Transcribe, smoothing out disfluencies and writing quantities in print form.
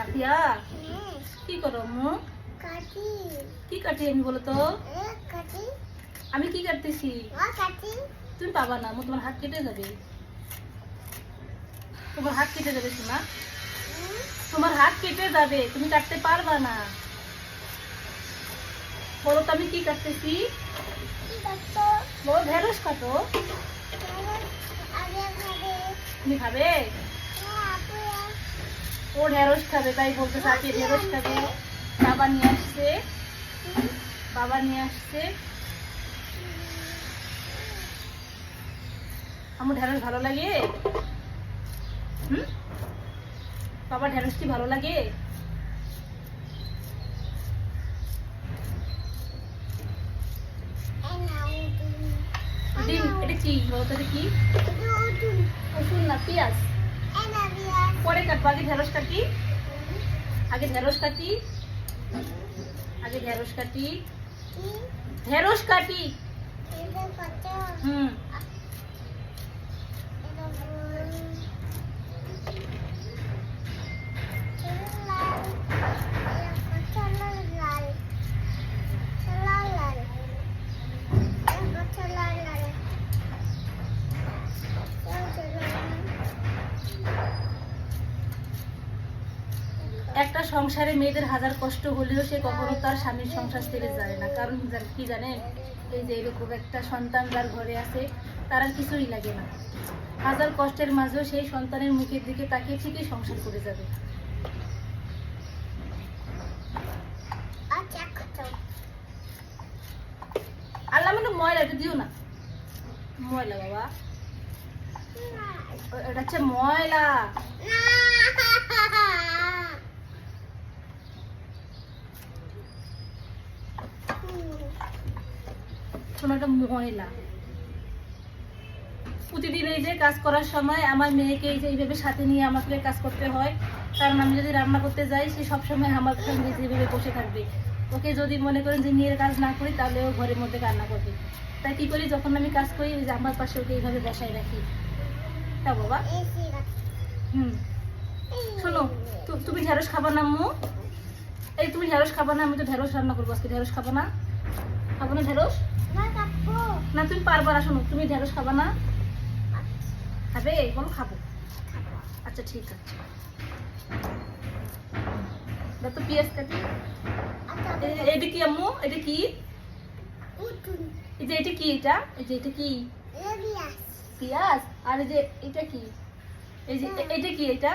পাতিয়া কি করো মু কি কাটি আমি বলো তো আমি কি কাটতেছি তুমি পাবা না মু তোমার হাত কেটে যাবে তোমার হাত কেটে যাবে শোনা তোমার হাত কেটে যাবে তুমি কাটতে পারবা না বলো তো আমি কি কাটতেছি বলো ঢেঁড়স কাটো তুমি খাবে ও ঢেঁড়স খাবে তাই বলতে চাচ্ছি ঢেঁড়স খাবে বাবা নিয়ে আসছে আমার ঢেঁড়স ভালো লাগে বাবা ঢেঁড়স কি ভালো লাগে ডিম এটা কি বলতো এটা কি রসুন না পেঁয়াজ পরে কাটবো আগে ঢেঁড়স কাটি ঢেঁড়স কাটি একটা সংসারে মেয়েদের হাজার কষ্ট হলেও সে কখনো তার স্বামীর সংসার ছেড়ে যায় না কারণ কি জানেন এই যে এরকম একটা সন্তান যার ঘরে আছে তার আর কিছুই লাগে না হাজার কষ্টের মাঝেও সেই সন্তানের মুখের দিকে তাকিয়ে ঠিকই সংসার করে যাবে আল্লাহ মানে ময়লা এটা দিও না ময়লা বাবা এটা হচ্ছে ময়লা শোনাটা ময়লা প্রতিদিন এই যে কাজ করার সময় আমার মেয়েকে এই যে এইভাবে সাথে নিয়ে আমাকে কাজ করতে হয় কারণ আমি যদি রান্না করতে যাই সে সবসময় আমার সঙ্গে যেভাবে বসে থাকবে ওকে যদি মনে করেন যে নিয়ে কাজ না করি তাহলে ও ঘরের মধ্যে রান্না করবে তাই কি করি যখন আমি কাজ করি যে আমার পাশে ওকে এইভাবে বসায় রাখি তা বাবা শোনো তুমি ঢেঁড়স খাবা না আম্মু এই তুমি ঢেঁড়স খাবা না আমি তো ঢেঁড়স রান্না করবো আজকে ঢেঁড়স খাবো না ঢেঁড়স না তুমি পারবা না শোনো তুমি ঢেঁড়স খাবা না খাবে বলো খাবো আচ্ছা ঠিক আছে তো পেঁয়াজ কাটি এটা কি আম্মু এটা কি এই যে এটা কি এটা কি পেঁয়াজ আর এই যে এটা কি এই যে এটা কি এটা